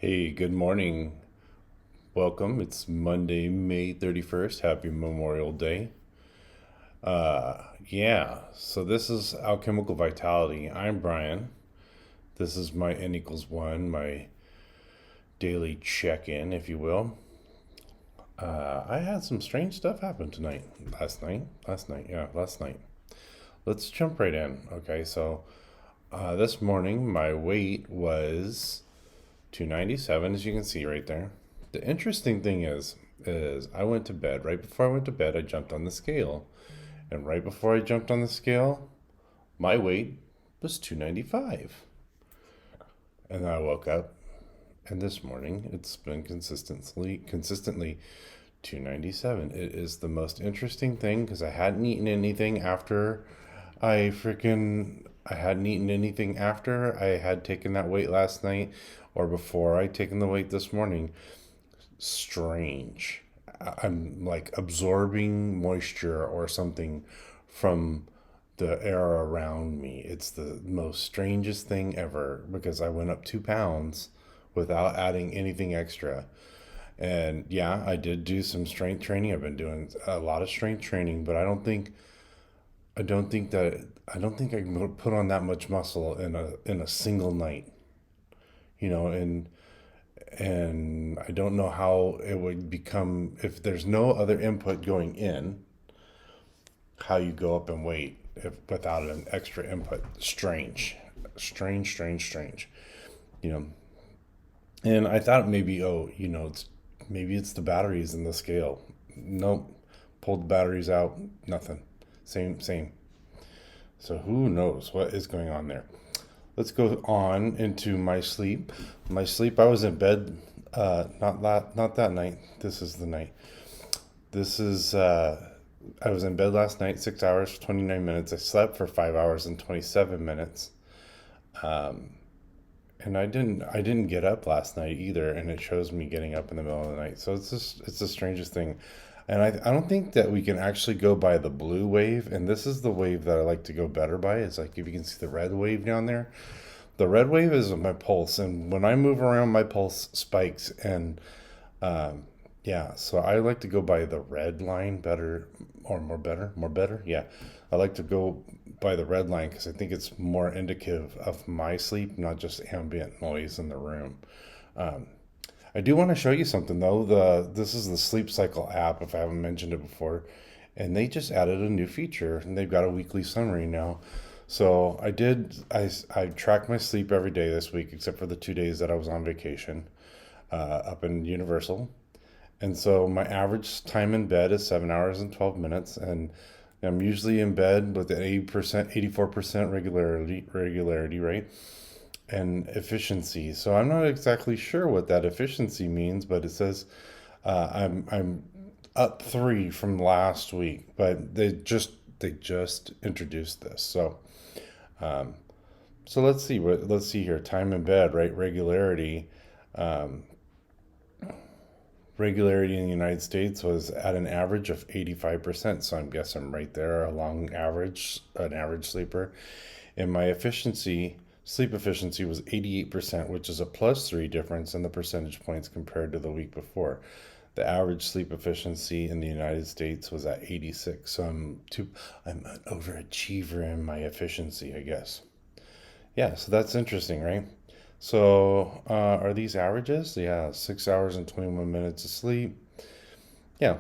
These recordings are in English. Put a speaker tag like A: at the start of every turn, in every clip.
A: Hey, good morning. Welcome. It's Monday, May 31st. Happy Memorial Day. So this is Alchemical Vitality. I'm Bryan. This is my N equals one, my daily check in, if you will. I had some strange stuff happen tonight. Last night. Let's jump right in. Okay, so this morning my weight was 297, as you can see right there. The interesting thing is I went to bed. Right before I went to bed, I jumped on the scale. And right before I jumped on the scale, my weight was 295. And then I woke up, and this morning it's been consistently 297. It is the most interesting thing because I hadn't eaten anything after I hadn't eaten anything after I had taken that weight last night or before I taken the weight this morning. Strange. I'm like absorbing moisture or something from the air around me. It's the most strangest thing ever because I went up 2 pounds without adding anything extra. And yeah, I did do some strength training. I've been doing a lot of strength training, but I don't think that I don't think I can put on that much muscle in a single night. You know, and I don't know how it would become if there's no other input going in, how you go up in weight if without an extra input. Strange. You know, and I thought maybe maybe it's the batteries in the scale. Nope, pulled the batteries out, nothing. Same. So who knows what is going on there? Let's go on into my sleep. My sleep. I was in bed. Not that night. This is the night. This is. I was in bed last night. 6 hours, 29 minutes. I slept for 5 hours and 27 minutes. And I didn't get up last night either. And it shows me getting up in the middle of the night. So it's the strangest thing. And I don't think that we can actually go by the blue wave. And this is the wave that I like to go better by. It's like if you can see the red wave down there. The red wave is my pulse, and when I move around, my pulse spikes. And yeah, so I like to go by the red line better, or more better. Yeah, I like to go by the red line because I think it's more indicative of my sleep, not just ambient noise in the room. Um, I do want to show you something though. This is the Sleep Cycle app, if I haven't mentioned it before, and they just added a new feature, and they've got a weekly summary now. So I tracked my sleep every day this week, except for the 2 days that I was on vacation up in Universal. And so my average time in bed is 7 hours and 12 minutes, and I'm usually in bed with an 80%, 84% regularity, right? And efficiency. So I'm not exactly sure what that efficiency means, but it says I'm up three from last week, but they just introduced this. Um, so let's see here. Time in bed, right? Um, regularity in the United States was at an average of 85%. So I'm guessing right there, an average sleeper. And my sleep efficiency was 88%, which is a +3 difference in the percentage points compared to the week before. The average sleep efficiency in the United States was at 86. So I'm an overachiever in my efficiency, I guess. Yeah, so that's interesting, right? So, are these averages? Yeah, 6 hours and 21 minutes of sleep. Yeah,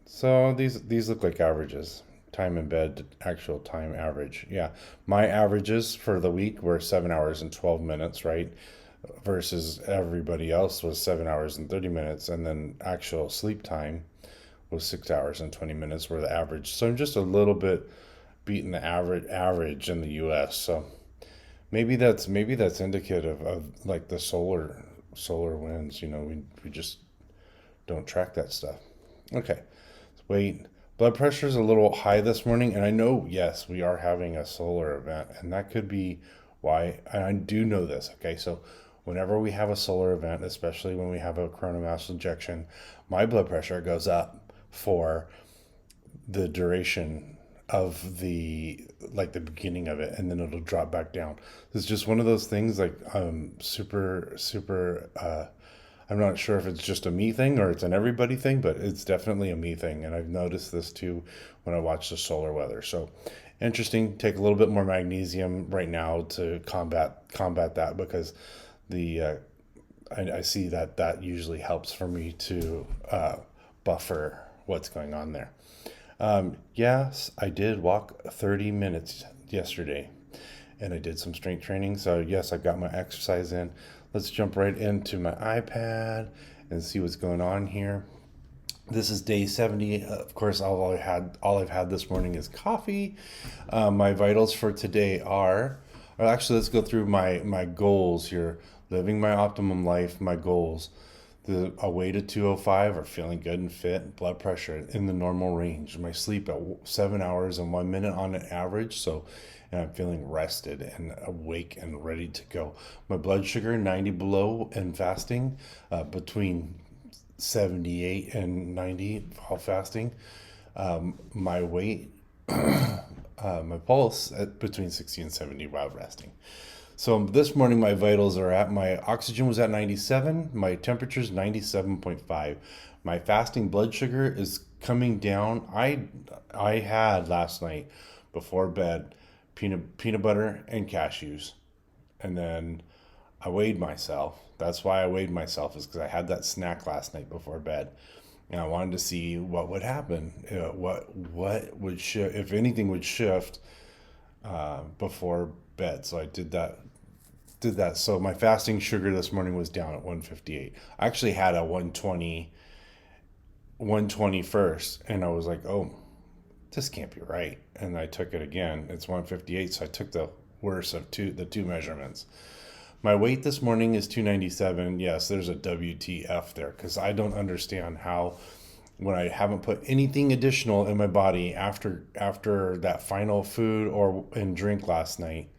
A: so these look like averages. Time in bed, actual time average. Yeah, my averages for the week were 7 hours and 12 minutes, right? Versus everybody else was 7 hours and 30 minutes, and then actual sleep time was 6 hours and 20 minutes were the average. So I'm just a little bit beating the average in the U.S. So maybe that's indicative of like the solar winds. You know, we just don't track that stuff. Okay, wait. Blood pressure is a little high this morning, and I know, yes, we are having a solar event, and that could be why. And I do know this. Okay, so whenever we have a solar event, especially when we have a coronal mass ejection, my blood pressure goes up for the duration of the like the beginning of it, and then it'll drop back down. It's just one of those things like super. I'm not sure if it's just a me thing or it's an everybody thing, but it's definitely a me thing, and I've noticed this too when I watch the solar weather. So interesting. Take a little bit more magnesium right now to combat that, because the I see that usually helps for me to buffer what's going on there. Yes, I did walk 30 minutes yesterday, and I did some strength training. So, yes, I got my exercise in. Let's jump right into my iPad and see what's going on here. This is day 70. Of course, all I've had this morning is coffee. My vitals for today are, or actually, let's go through my goals here. Living my optimum life, my goals. A weight of 205 or feeling good and fit, blood pressure in the normal range, my sleep at 7 hours and 1 minute on an average. So, and I'm feeling rested and awake and ready to go. My blood sugar 90 below and fasting, between 78 and 90 while fasting. My weight, my pulse at between 60 and 70 while resting. So this morning my vitals are my oxygen was at 97, my temperature is 97.5. My fasting blood sugar is coming down. I had last night before bed peanut butter and cashews. And then I weighed myself. That's why I weighed myself, is because I had that snack last night before bed. And I wanted to see what would happen, what would shift, if anything would shift before bed. So I did that. So my fasting sugar this morning was down at 158. I actually had a 120 first, and I was like, oh, this can't be right. And I took it again. It's 158. So I took the worst of the two measurements. My weight this morning is 297. Yes, there's a WTF there, because I don't understand how, when I haven't put anything additional in my body after that final food and drink last night,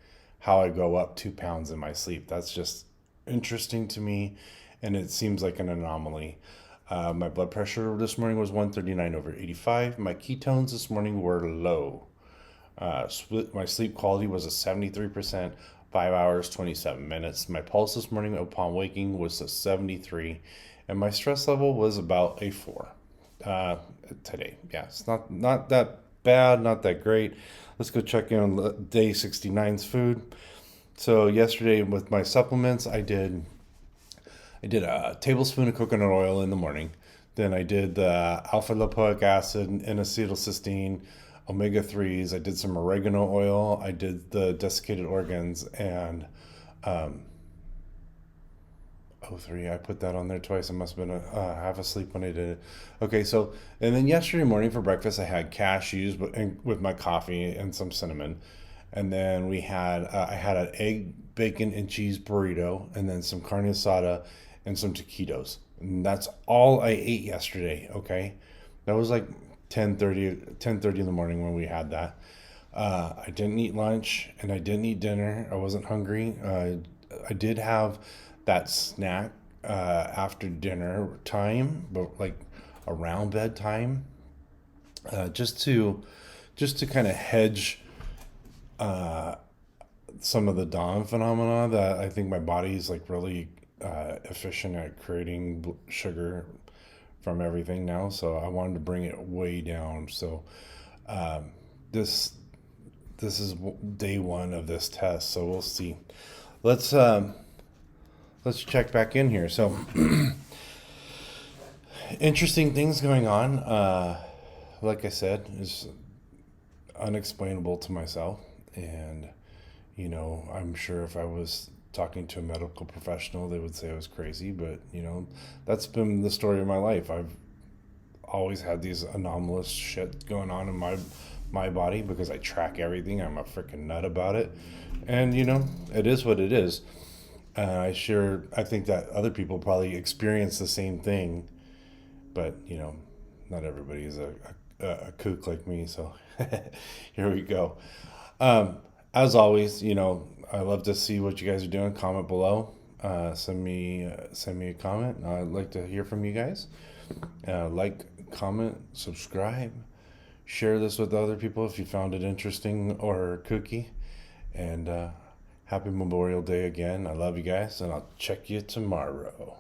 A: how I go up 2 pounds in my sleep. That's just interesting to me, and it seems like an anomaly. My blood pressure this morning was 139 over 85. My ketones this morning were low. My sleep quality was a 73%, 5 hours, 27 minutes. My pulse this morning upon waking was a 73, and my stress level was about a 4 today. Yeah, it's not that bad, not that great. Let's go check in on day 69's food. So yesterday with my supplements, I did a tablespoon of coconut oil in the morning. Then I did the alpha lipoic acid and acetylcysteine, omega-3s. I did some oregano oil. I did the desiccated organs and O3. I put that on there twice. I must have been half asleep when I did it. Okay, so, and then yesterday morning for breakfast, I had cashews with my coffee and some cinnamon. And then I had an egg, bacon, and cheese burrito, and then some carne asada and some taquitos. And that's all I ate yesterday, okay? That was like 10:30 in the morning when we had that. I didn't eat lunch, and I didn't eat dinner. I wasn't hungry. I did have that snack after dinner time, but like around bedtime, just to kind of hedge some of the dawn phenomena that I think my body is like really efficient at creating sugar from everything now. So I wanted to bring it way down. So this is day one of this test. So we'll see. Let's check back in here. So interesting things going on. Like I said, is unexplainable to myself, and I'm sure if I was talking to a medical professional, they would say I was crazy. But that's been the story of my life. I've always had these anomalous shit going on in my body because I track everything. I'm a freaking nut about it, and it is what it is. I think that other people probably experience the same thing, but not everybody is a kook like me. So here we go. As always, I love to see what you guys are doing. Comment below. Send me a comment. I'd like to hear from you guys. Like, comment, subscribe, Share this with other people if you found it interesting or kooky. And happy Memorial Day again. I love you guys, and I'll check you tomorrow.